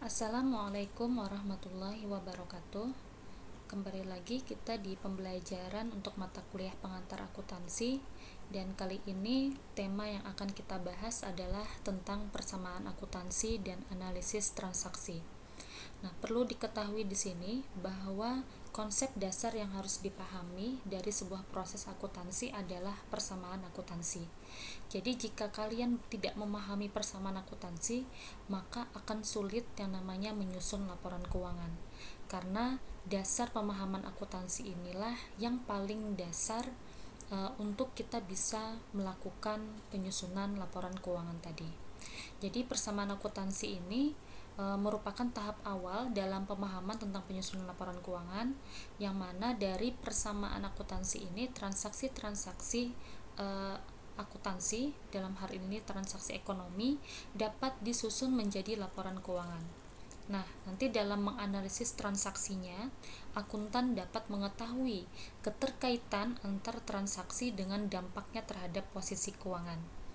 Assalamualaikum warahmatullahi wabarakatuh. Kembali lagi kita di pembelajaran untuk mata kuliah pengantar akuntansi, dan kali ini tema yang akan kita bahas adalah tentang persamaan akuntansi dan analisis transaksi. Nah, perlu diketahui di sini bahwa konsep dasar yang harus dipahami dari sebuah proses akuntansi adalah persamaan akuntansi. Jadi, jika kalian tidak memahami persamaan akuntansi, maka akan sulit yang namanya menyusun laporan keuangan. Karena dasar pemahaman akuntansi inilah yang paling dasar untuk kita bisa melakukan penyusunan laporan keuangan tadi. Jadi persamaan akuntansi ini merupakan tahap awal dalam pemahaman tentang penyusunan laporan keuangan, yang mana dari persamaan akuntansi ini transaksi-transaksi akuntansi, dalam hal ini transaksi ekonomi, dapat disusun menjadi laporan keuangan. Nah, nanti dalam menganalisis transaksinya, akuntan dapat mengetahui keterkaitan antar transaksi dengan dampaknya terhadap posisi keuangan.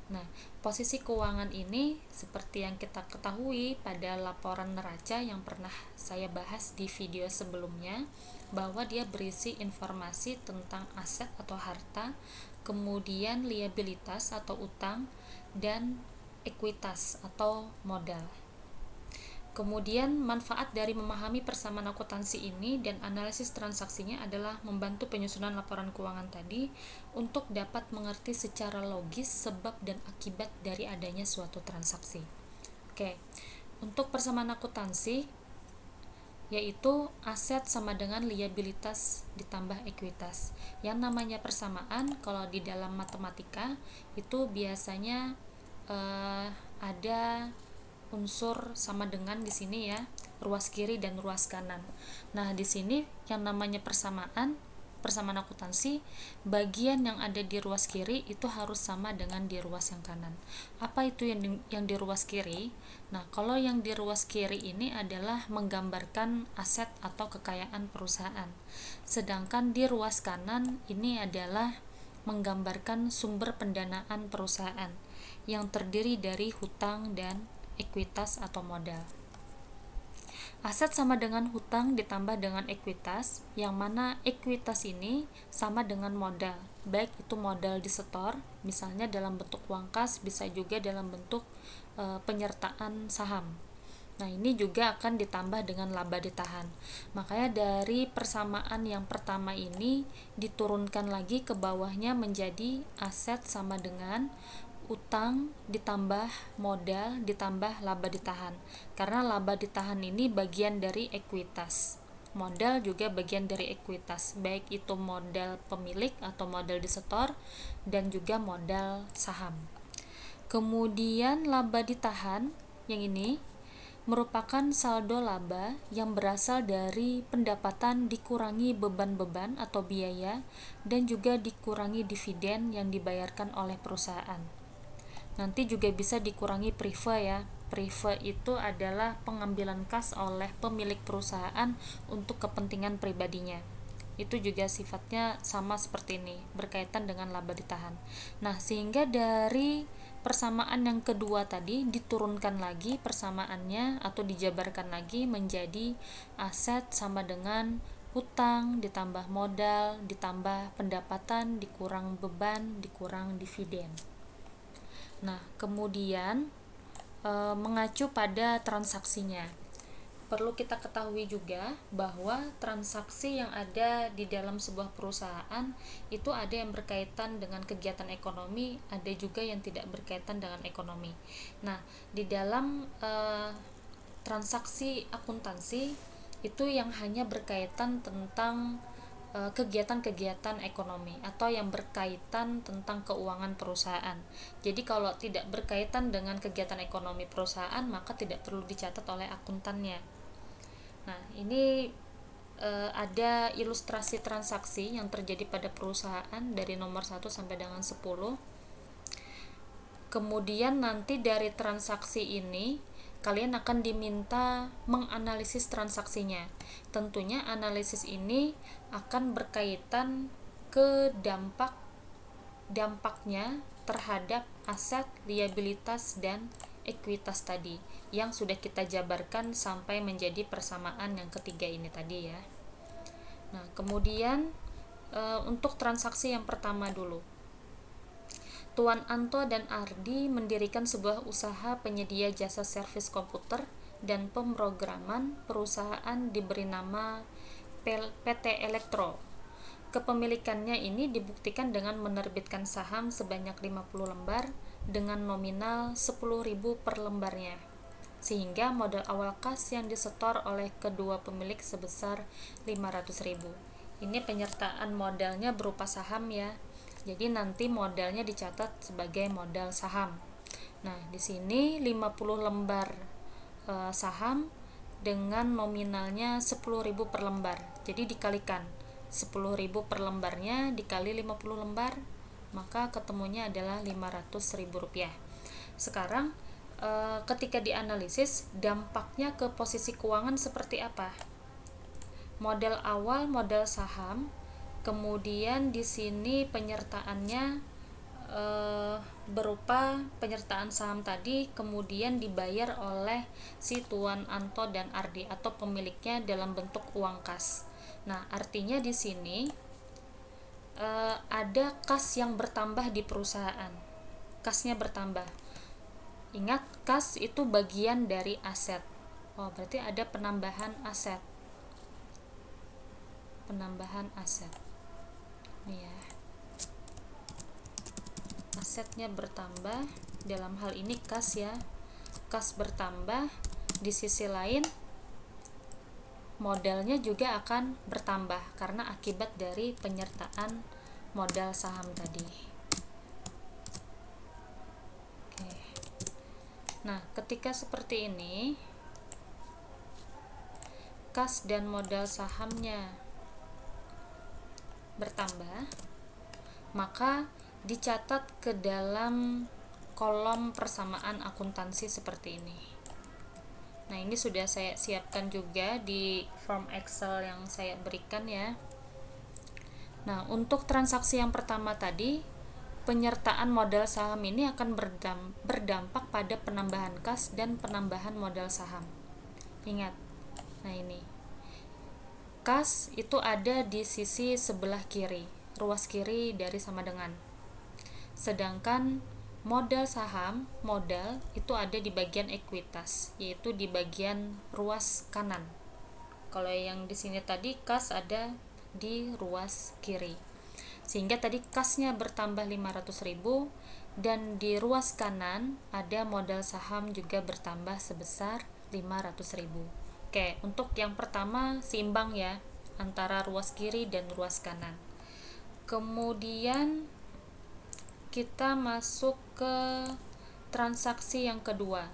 Nah, posisi keuangan ini seperti yang kita ketahui pada laporan neraca yang pernah saya bahas di video sebelumnya, bahwa dia berisi informasi tentang aset atau harta, kemudian liabilitas atau utang, dan ekuitas atau modal. Kemudian manfaat dari memahami persamaan akuntansi ini dan analisis transaksinya adalah membantu penyusunan laporan keuangan tadi untuk dapat mengerti secara logis sebab dan akibat dari adanya suatu transaksi. Oke, untuk persamaan akuntansi yaitu aset sama dengan liabilitas ditambah ekuitas. Yang namanya persamaan kalau di dalam matematika itu biasanya ada unsur sama dengan di sini ya, ruas kiri dan ruas kanan. Nah, di sini yang namanya persamaan akuntansi, bagian yang ada di ruas kiri itu harus sama dengan di ruas yang kanan. Apa itu yang di ruas kiri? Nah, kalau yang di ruas kiri ini adalah menggambarkan aset atau kekayaan perusahaan. Sedangkan di ruas kanan ini adalah menggambarkan sumber pendanaan perusahaan yang terdiri dari hutang dan ekuitas atau modal. Aset sama dengan hutang ditambah dengan ekuitas, yang mana ekuitas ini sama dengan modal, baik itu modal disetor, misalnya dalam bentuk uang kas, bisa juga dalam bentuk penyertaan saham. Nah, ini juga akan ditambah dengan laba ditahan. Makanya dari persamaan yang pertama ini diturunkan lagi ke bawahnya menjadi aset sama dengan utang ditambah modal ditambah laba ditahan, karena laba ditahan ini bagian dari ekuitas, modal juga bagian dari ekuitas, baik itu modal pemilik atau modal disetor dan juga modal saham. Kemudian laba ditahan yang ini merupakan saldo laba yang berasal dari pendapatan dikurangi beban-beban atau biaya dan juga dikurangi dividen yang dibayarkan oleh perusahaan. Nanti juga bisa dikurangi prive ya. Prive itu adalah pengambilan kas oleh pemilik perusahaan untuk kepentingan pribadinya. Itu juga sifatnya sama seperti ini, berkaitan dengan laba ditahan. Nah, sehingga dari persamaan yang kedua tadi diturunkan lagi persamaannya atau dijabarkan lagi menjadi aset sama dengan hutang ditambah modal ditambah pendapatan dikurang beban dikurang dividen. Nah, kemudian mengacu pada transaksinya, perlu kita ketahui juga bahwa transaksi yang ada di dalam sebuah perusahaan itu ada yang berkaitan dengan kegiatan ekonomi, ada juga yang tidak berkaitan dengan ekonomi. Nah, di dalam transaksi akuntansi itu yang hanya berkaitan tentang kegiatan-kegiatan ekonomi atau yang berkaitan tentang keuangan perusahaan. Jadi kalau tidak berkaitan dengan kegiatan ekonomi perusahaan maka tidak perlu dicatat oleh akuntannya. Nah, ini ada ilustrasi transaksi yang terjadi pada perusahaan dari nomor 1 sampai dengan 10. Kemudian nanti dari transaksi ini kalian akan diminta menganalisis transaksinya. Tentunya analisis ini akan berkaitan ke dampaknya terhadap aset, liabilitas, dan ekuitas tadi yang sudah kita jabarkan sampai menjadi persamaan yang ketiga ini tadi ya. Nah, kemudian untuk transaksi yang pertama dulu. Tuan Anto dan Ardi mendirikan sebuah usaha penyedia jasa servis komputer dan pemrograman. Perusahaan diberi nama PT Elektro. Kepemilikannya ini dibuktikan dengan menerbitkan saham sebanyak 50 lembar dengan nominal 10.000 per lembarnya, sehingga modal awal kas yang disetor oleh kedua pemilik sebesar 500.000. Ini penyertaan modalnya berupa saham ya. Jadi nanti modalnya dicatat sebagai modal saham. Nah, di sini 50 lembar saham dengan nominalnya 10.000 per lembar. Jadi dikalikan 10.000 per lembarnya dikali 50 lembar, maka ketemunya adalah Rp500.000. Sekarang ketika dianalisis, dampaknya ke posisi keuangan seperti apa? Modal awal modal saham, kemudian di sini penyertaannya berupa penyertaan saham tadi, kemudian dibayar oleh si Tuan Anto dan Ardi atau pemiliknya dalam bentuk uang kas. Nah, artinya di sini ada kas yang bertambah di perusahaan. Kasnya bertambah. Ingat, kas itu bagian dari aset. Oh, berarti ada penambahan aset. Penambahan aset. Nih ya. Asetnya bertambah, dalam hal ini kas ya. Kas bertambah, di sisi lain modalnya juga akan bertambah karena akibat dari penyertaan modal saham tadi. Oke. Nah, ketika seperti ini, kas dan modal sahamnya bertambah, maka dicatat ke dalam kolom persamaan akuntansi seperti ini. Nah, ini sudah saya siapkan juga di form Excel yang saya berikan ya. Nah, untuk transaksi yang pertama tadi, penyertaan modal saham ini akan berdampak pada penambahan kas dan penambahan modal saham. Ingat, nah ini. Kas itu ada di sisi sebelah kiri, ruas kiri dari sama dengan. Sedangkan modal saham, modal itu ada di bagian ekuitas, yaitu di bagian ruas kanan. Kalau yang di sini tadi kas ada di ruas kiri. Sehingga tadi kasnya bertambah 500.000 dan di ruas kanan ada modal saham juga bertambah sebesar 500.000. Oke, untuk yang pertama seimbang ya antara ruas kiri dan ruas kanan. Kemudian kita masuk ke transaksi yang kedua.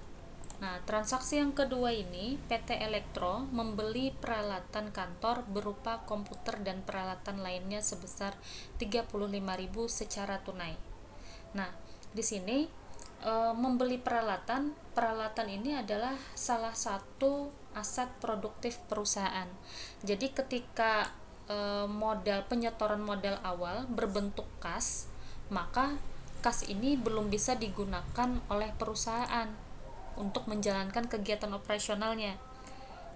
Nah, transaksi yang kedua ini PT Elektro membeli peralatan kantor berupa komputer dan peralatan lainnya sebesar 35.000 secara tunai. Nah, di sini membeli peralatan ini adalah salah satu aset produktif perusahaan. Jadi ketika penyetoran modal awal berbentuk kas, maka kas ini belum bisa digunakan oleh perusahaan untuk menjalankan kegiatan operasionalnya.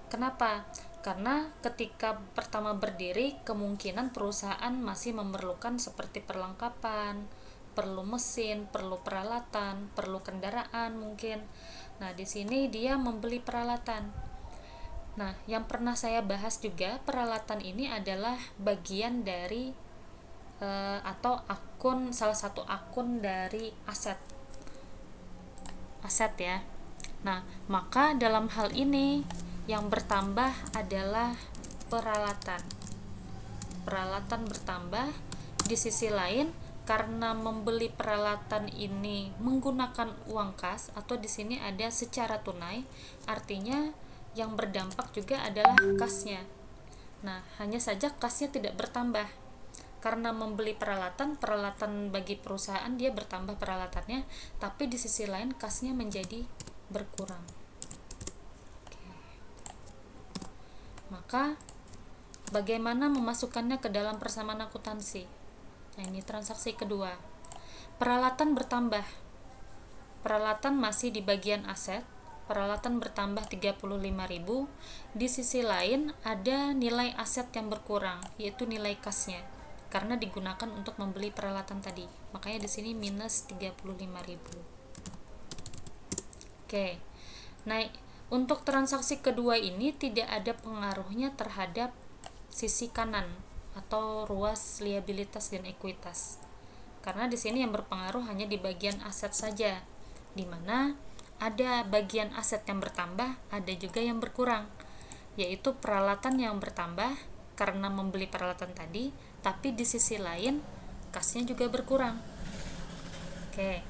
Kenapa? Karena ketika pertama berdiri, kemungkinan perusahaan masih memerlukan seperti perlengkapan, perlu mesin, perlu peralatan, perlu kendaraan mungkin. Nah, di sini dia membeli peralatan. Nah, yang pernah saya bahas juga, peralatan ini adalah bagian dari atau salah satu akun dari aset ya. Nah, maka dalam hal ini yang bertambah adalah peralatan bertambah. Di sisi lain, karena membeli peralatan ini menggunakan uang kas atau di sini ada secara tunai, artinya yang berdampak juga adalah kasnya. Nah, hanya saja kasnya tidak bertambah. Karena membeli peralatan bagi perusahaan dia bertambah peralatannya, tapi di sisi lain kasnya menjadi berkurang. Oke. Maka bagaimana memasukkannya ke dalam persamaan akuntansi? Nah, ini transaksi kedua. Peralatan bertambah Peralatan masih di bagian aset, peralatan bertambah 35.000. Di sisi lain ada nilai aset yang berkurang, yaitu nilai kasnya, karena digunakan untuk membeli peralatan tadi. Makanya di sini minus 35.000. Oke. Nah, untuk transaksi kedua ini tidak ada pengaruhnya terhadap sisi kanan atau ruas liabilitas dan ekuitas. Karena di sini yang berpengaruh hanya di bagian aset saja, di mana ada bagian aset yang bertambah, ada juga yang berkurang, yaitu peralatan yang bertambah karena membeli peralatan tadi, tapi di sisi lain kasnya juga berkurang. Oke,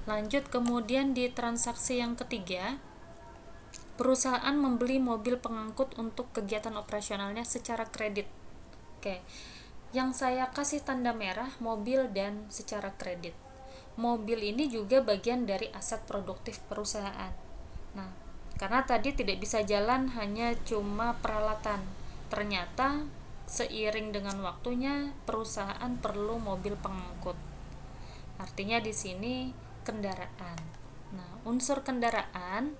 lanjut kemudian di transaksi yang ketiga, perusahaan membeli mobil pengangkut untuk kegiatan operasionalnya secara kredit. Oke, yang saya kasih tanda merah mobil dan secara kredit. Mobil ini juga bagian dari aset produktif perusahaan. Nah, karena tadi tidak bisa jalan hanya cuma peralatan. Ternyata seiring dengan waktunya perusahaan perlu mobil pengangkut. Artinya di sini kendaraan. Nah, unsur kendaraan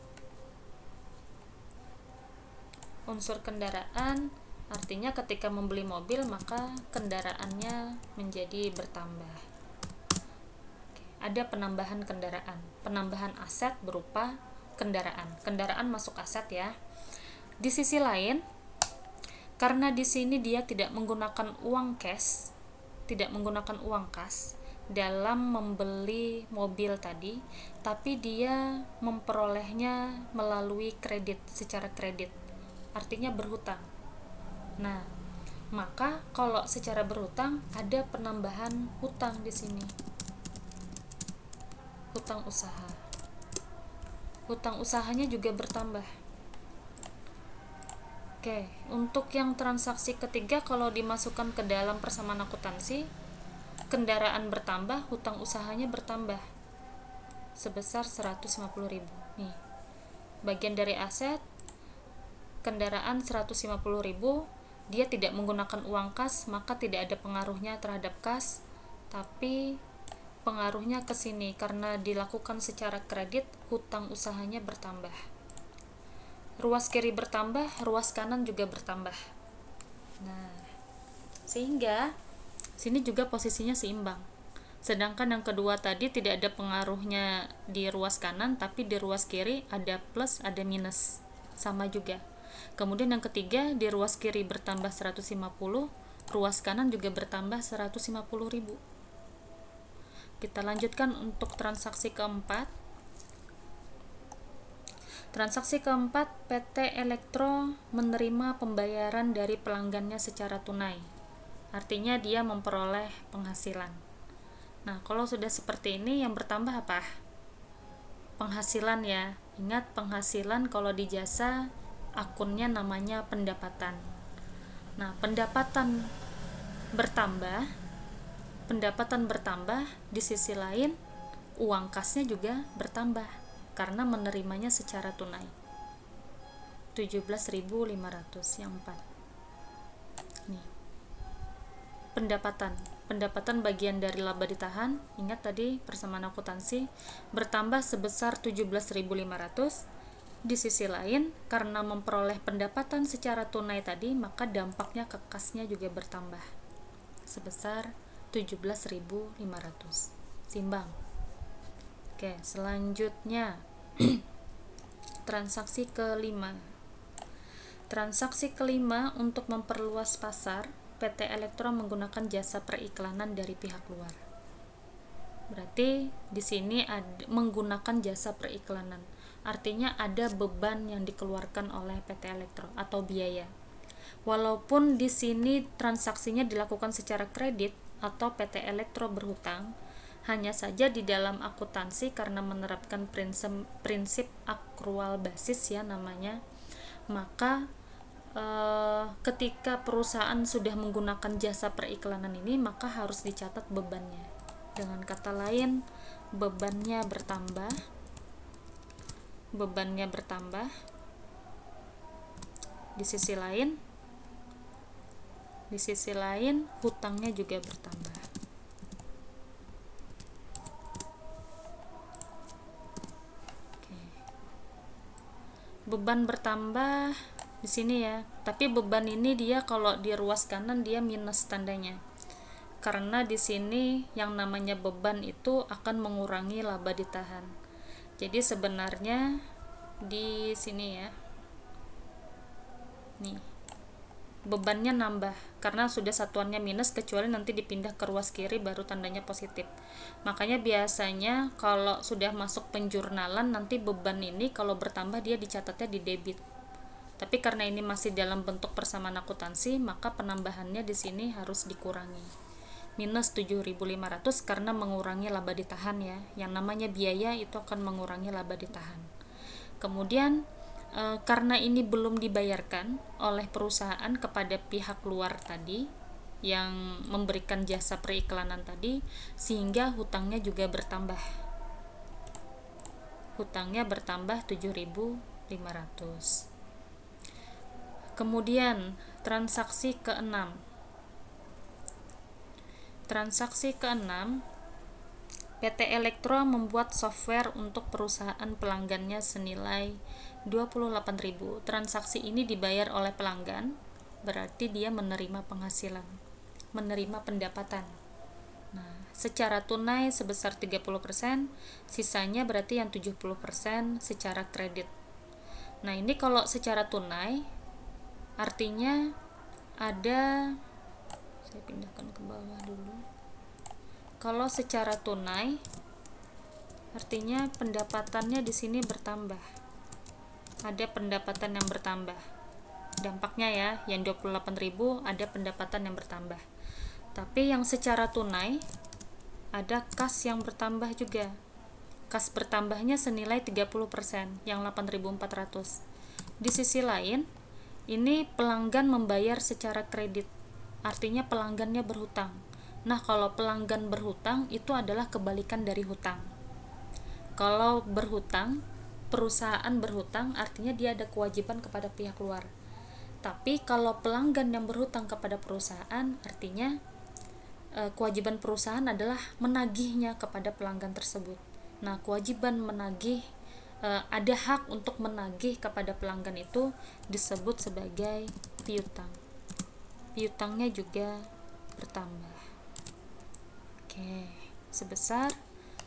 artinya ketika membeli mobil maka kendaraannya menjadi bertambah. Ada penambahan kendaraan, penambahan aset berupa kendaraan masuk aset ya. Di sisi lain, karena di sini dia tidak menggunakan uang kas dalam membeli mobil tadi, tapi dia memperolehnya melalui secara kredit, artinya berhutang. Nah, maka kalau secara berhutang ada penambahan hutang di sini. Hutang usahanya juga bertambah. Oke, untuk yang transaksi ketiga kalau dimasukkan ke dalam persamaan akuntansi, kendaraan bertambah, hutang usahanya bertambah sebesar 150.000. Nih, bagian dari aset kendaraan 150.000, dia tidak menggunakan uang kas, maka tidak ada pengaruhnya terhadap kas, tapi pengaruhnya ke sini karena dilakukan secara kredit, hutang usahanya bertambah. Ruas kiri bertambah, ruas kanan juga bertambah. Nah, sehingga sini juga posisinya seimbang. Sedangkan yang kedua tadi tidak ada pengaruhnya di ruas kanan, tapi di ruas kiri ada plus, ada minus. Sama juga. Kemudian yang ketiga, di ruas kiri bertambah 150, ruas kanan juga bertambah 150.000. Kita lanjutkan untuk transaksi keempat. Transaksi keempat, PT Elektro menerima pembayaran dari pelanggannya secara tunai. Artinya dia memperoleh penghasilan. Nah, kalau sudah seperti ini yang bertambah apa? Penghasilan ya. Ingat, penghasilan kalau di jasa akunnya namanya pendapatan. Nah, pendapatan bertambah, di sisi lain uang kasnya juga bertambah karena menerimanya secara tunai. 17.500 yang 4. Nih. Pendapatan bagian dari laba ditahan, ingat tadi persamaan akuntansi, bertambah sebesar 17.500. Di sisi lain, karena memperoleh pendapatan secara tunai tadi, maka dampaknya ke kasnya juga bertambah sebesar 17.500. Simbang. Oke, selanjutnya transaksi kelima. Transaksi kelima untuk memperluas pasar, PT Elektro menggunakan jasa periklanan dari pihak luar. Berarti di sini menggunakan jasa periklanan. Artinya ada beban yang dikeluarkan oleh PT Elektro atau biaya. Walaupun di sini transaksinya dilakukan secara kredit atau PT Elektro berhutang, hanya saja di dalam akuntansi karena menerapkan prinsip akrual basis ya namanya, maka ketika perusahaan sudah menggunakan jasa periklanan ini, maka harus dicatat bebannya. Dengan kata lain, bebannya bertambah. Di sisi lain hutangnya juga bertambah. beban bertambah di sini ya, tapi beban ini dia kalau di ruas kanan dia minus tandanya, karena di sini yang namanya beban itu akan mengurangi laba ditahan. Jadi sebenarnya di sini ya, nih bebannya nambah karena sudah satuannya minus, kecuali nanti dipindah ke ruas kiri baru tandanya positif. Makanya biasanya kalau sudah masuk penjurnalan nanti beban ini kalau bertambah dia dicatatnya di debit. Tapi karena ini masih dalam bentuk persamaan akuntansi, maka penambahannya di sini harus dikurangi. Minus 7.500 karena mengurangi laba ditahan ya. Yang namanya biaya itu akan mengurangi laba ditahan. Kemudian karena ini belum dibayarkan oleh perusahaan kepada pihak luar tadi yang memberikan jasa periklanan tadi, sehingga hutangnya juga bertambah. Hutangnya bertambah 7.500. Kemudian transaksi ke-6. Transaksi ke-6, PT Elektro membuat software untuk perusahaan pelanggannya senilai 28.000. Transaksi ini dibayar oleh pelanggan, berarti dia menerima penghasilan, menerima pendapatan. Nah, secara tunai sebesar 30%, sisanya berarti yang 70% secara kredit. Nah, ini kalau secara tunai artinya ada, saya pindahkan ke bawah dulu. Kalau secara tunai artinya pendapatannya di sini bertambah. Ada pendapatan yang bertambah. Dampaknya ya, yang 28.000 ada pendapatan yang bertambah. Tapi yang secara tunai ada kas yang bertambah juga. Kas bertambahnya senilai 30%, yang 8.400. Di sisi lain, ini pelanggan membayar secara kredit. Artinya pelanggannya berhutang. Nah, kalau pelanggan berhutang itu adalah kebalikan dari hutang. Kalau berhutang, perusahaan berhutang artinya dia ada kewajiban kepada pihak luar. Tapi kalau pelanggan yang berhutang kepada perusahaan, artinya kewajiban perusahaan adalah menagihnya kepada pelanggan tersebut. Nah, kewajiban menagih, ada hak untuk menagih kepada pelanggan itu disebut sebagai piutang. Piutangnya juga bertambah. Oke, sebesar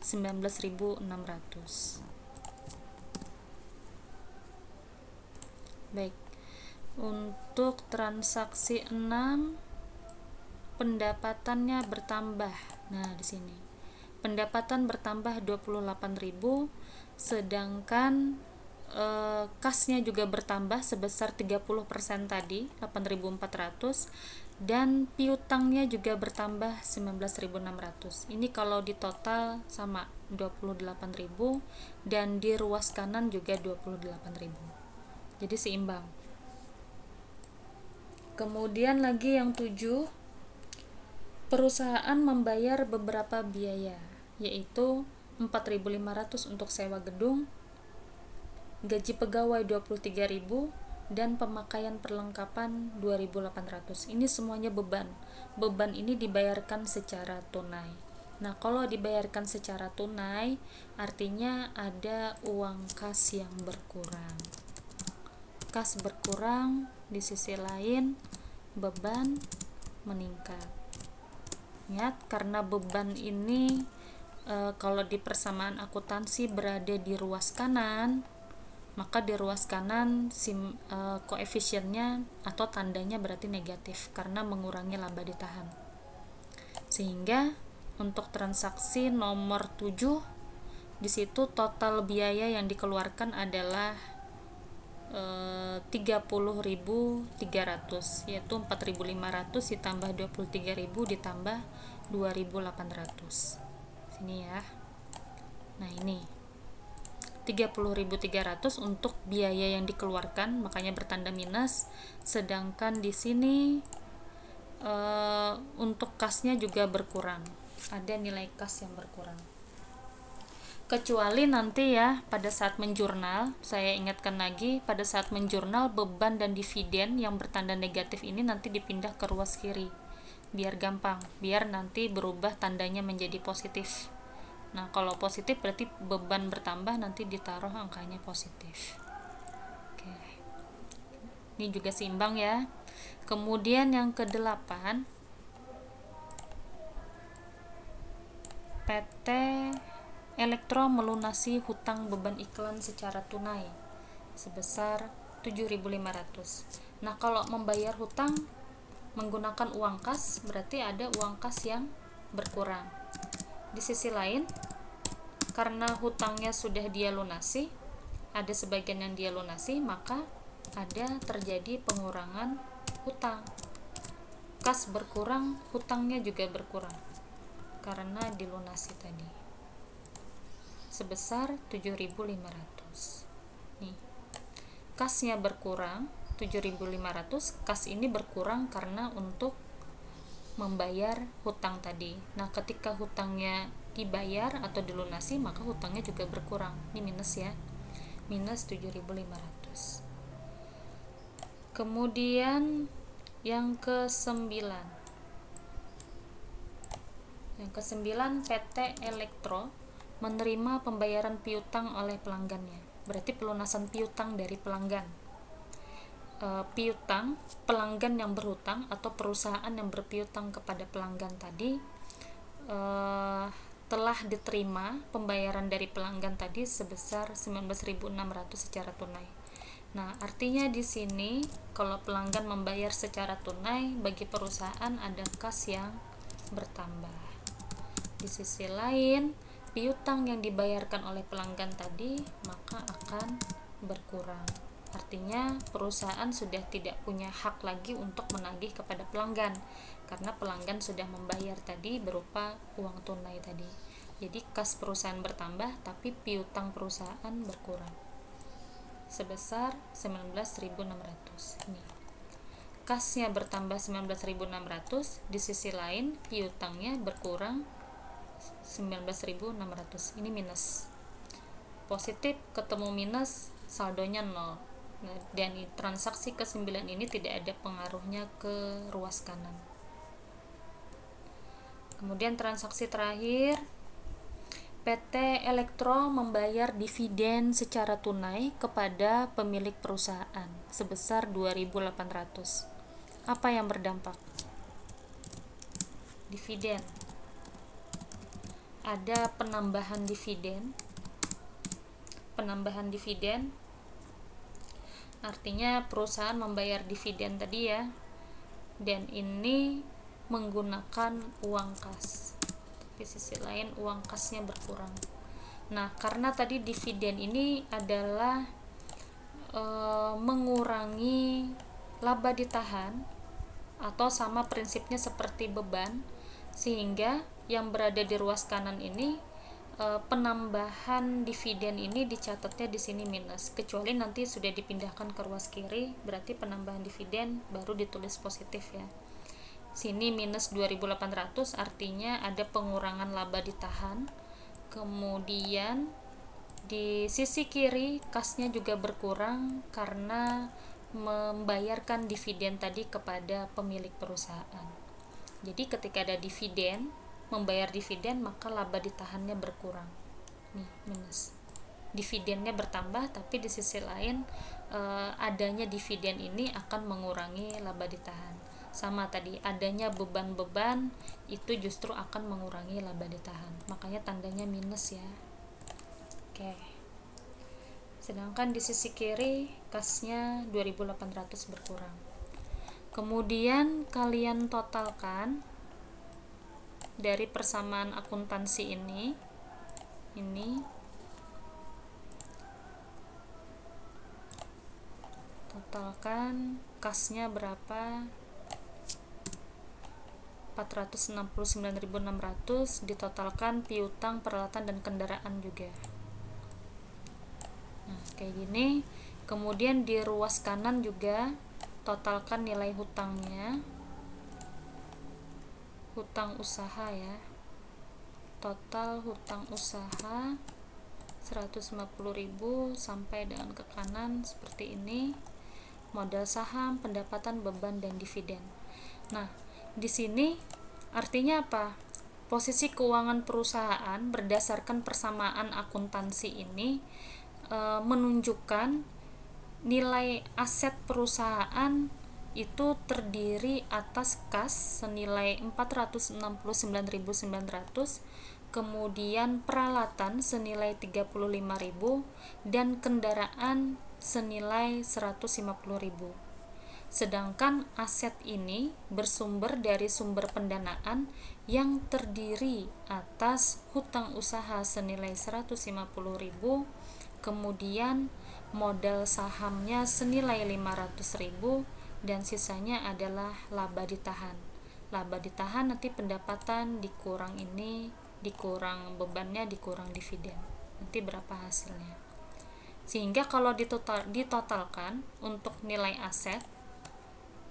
19.600. Baik. Untuk transaksi 6, pendapatannya bertambah. Nah, di sini pendapatan bertambah 28.000, sedangkan kasnya juga bertambah sebesar 30% tadi, 8.400, dan piutangnya juga bertambah 19.600. Ini kalau di total sama 28.000, dan di ruas kanan juga 28.000. Jadi seimbang. Kemudian lagi yang 7, perusahaan membayar beberapa biaya, yaitu 4.500 untuk sewa gedung, gaji pegawai 23.000, dan pemakaian perlengkapan 2.800. Ini semuanya beban. Beban ini dibayarkan secara tunai. Nah, kalau dibayarkan secara tunai artinya ada uang kas yang berkurang. Kas berkurang, di sisi lain beban meningkat. Ingat, karena beban ini kalau di persamaan akuntansi berada di ruas kanan, maka di ruas kanan koefisiennya atau tandanya berarti negatif karena mengurangi laba ditahan. Sehingga untuk transaksi nomor 7, di situ total biaya yang dikeluarkan adalah 30.300, yaitu 4.500 ditambah 23.000 ditambah 2.800. Sini ya. Nah, ini 30.300 untuk biaya yang dikeluarkan, makanya bertanda minus. Sedangkan di sini untuk kasnya juga berkurang. Ada nilai kas yang berkurang. Kecuali nanti ya pada saat menjurnal, saya ingatkan lagi, pada saat menjurnal beban dan dividen yang bertanda negatif ini nanti dipindah ke ruas kiri biar gampang, biar nanti berubah tandanya menjadi positif. Nah, kalau positif berarti beban bertambah, nanti ditaruh angkanya positif. Ini juga seimbang ya. Kemudian yang ke-8, PT Elektro melunasi hutang beban iklan secara tunai sebesar 7.500. Nah, kalau membayar hutang menggunakan uang kas, berarti ada uang kas yang berkurang. Di sisi lain, karena hutangnya sudah dia lunasi, ada sebagian yang dia lunasi, maka ada terjadi pengurangan hutang. Kas berkurang, hutangnya juga berkurang karena dilunasi tadi sebesar 7.500. Nih, kasnya berkurang 7.500, kas ini berkurang karena untuk membayar hutang tadi. Nah, ketika hutangnya dibayar atau dilunasi, maka hutangnya juga berkurang. Ini minus ya, minus 7.500. Kemudian yang ke-9, PT Elektro menerima pembayaran piutang oleh pelanggannya. Berarti pelunasan piutang dari pelanggan. Piutang, pelanggan yang berhutang atau perusahaan yang berpiutang kepada pelanggan tadi, telah diterima pembayaran dari pelanggan tadi sebesar 19.600 secara tunai. Nah, artinya di sini kalau pelanggan membayar secara tunai, bagi perusahaan ada kas yang bertambah. Di sisi lain, piutang yang dibayarkan oleh pelanggan tadi maka akan berkurang. Artinya perusahaan sudah tidak punya hak lagi untuk menagih kepada pelanggan karena pelanggan sudah membayar tadi berupa uang tunai tadi. Jadi kas perusahaan bertambah tapi piutang perusahaan berkurang sebesar 19.600. Ini kasnya bertambah 19.600, di sisi lain piutangnya berkurang 19.600. Ini minus. Positif ketemu minus, saldonya 0. Nah, dan transaksi ke-9 ini tidak ada pengaruhnya ke ruas kanan. Kemudian transaksi terakhir, PT Elektro membayar dividen secara tunai kepada pemilik perusahaan sebesar 2.800. Apa yang berdampak? Dividen. Ada penambahan dividen. Penambahan dividen artinya perusahaan membayar dividen tadi ya, dan ini menggunakan uang kas. Di sisi lain uang kasnya berkurang. Nah, karena tadi dividen ini adalah mengurangi laba ditahan atau sama prinsipnya seperti beban, sehingga yang berada di ruas kanan ini penambahan dividen ini dicatatnya di sini minus, kecuali nanti sudah dipindahkan ke ruas kiri, berarti penambahan dividen baru ditulis positif ya. Sini minus 2.800 artinya ada pengurangan laba ditahan. Kemudian di sisi kiri kasnya juga berkurang karena membayarkan dividen tadi kepada pemilik perusahaan. Jadi ketika ada dividen, membayar dividen, maka laba ditahannya berkurang. Nih, minus. Dividennya bertambah, tapi di sisi lain adanya dividen ini akan mengurangi laba ditahan. Sama tadi, adanya beban-beban itu justru akan mengurangi laba ditahan. Makanya tandanya minus ya. Oke. Sedangkan di sisi kiri kasnya 2.800 berkurang. Kemudian kalian totalkan dari persamaan akuntansi ini totalkan kasnya berapa, 469.600, ditotalkan piutang, peralatan dan kendaraan juga. Nah, kayak gini. Kemudian di ruas kanan juga totalkan nilai hutangnya, hutang usaha ya, total hutang usaha 150.000 sampai dengan ke kanan seperti ini, modal saham, pendapatan, beban, dan dividen. Nah, di sini artinya apa? Posisi keuangan perusahaan berdasarkan persamaan akuntansi ini menunjukkan nilai aset perusahaan itu terdiri atas kas senilai 469.900, kemudian peralatan senilai 35.000 dan kendaraan senilai 150.000. Sedangkan aset ini bersumber dari sumber pendanaan yang terdiri atas hutang usaha senilai 150.000, kemudian modal sahamnya senilai 500.000, dan sisanya adalah laba ditahan. Laba ditahan nanti pendapatan dikurang ini, dikurang bebannya, dikurang dividen. Nanti berapa hasilnya. Sehingga kalau ditotalkan untuk nilai aset,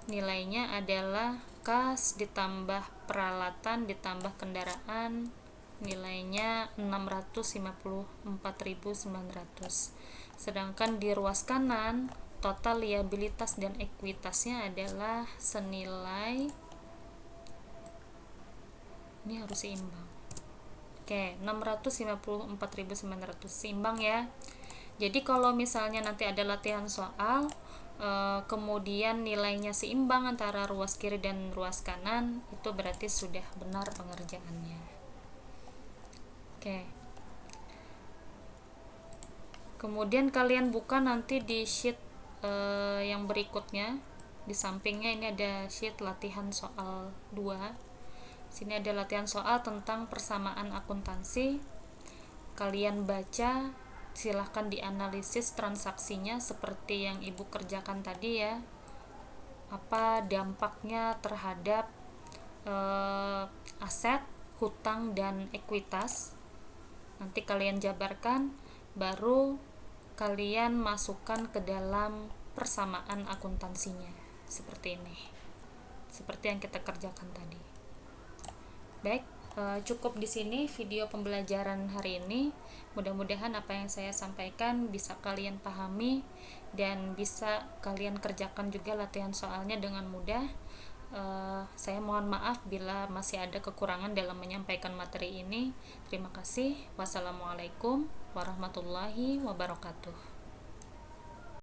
nilainya adalah kas ditambah peralatan ditambah kendaraan, nilainya 654.900. Sedangkan di ruas kanan total liabilitas dan ekuitasnya adalah senilai, ini harus seimbang. Oke, 654.900 seimbang ya. Jadi kalau misalnya nanti ada latihan soal kemudian nilainya seimbang antara ruas kiri dan ruas kanan, itu berarti sudah benar pengerjaannya. Oke. Kemudian kalian buka nanti di sheet yang berikutnya. Di sampingnya ini ada sheet latihan soal 2. Sini ada latihan soal tentang persamaan akuntansi. Kalian baca, silahkan dianalisis transaksinya seperti yang ibu kerjakan tadi ya. Apa dampaknya terhadap aset, hutang, dan ekuitas. Nanti kalian jabarkan, baru kalian masukkan ke dalam persamaan akuntansinya seperti ini, seperti yang kita kerjakan tadi. Baik, cukup di sini video pembelajaran hari ini. Mudah-mudahan apa yang saya sampaikan bisa kalian pahami dan bisa kalian kerjakan juga latihan soalnya dengan mudah. Saya mohon maaf bila masih ada kekurangan dalam menyampaikan materi ini. Terima kasih. Wassalamualaikum warahmatullahi wabarakatuh.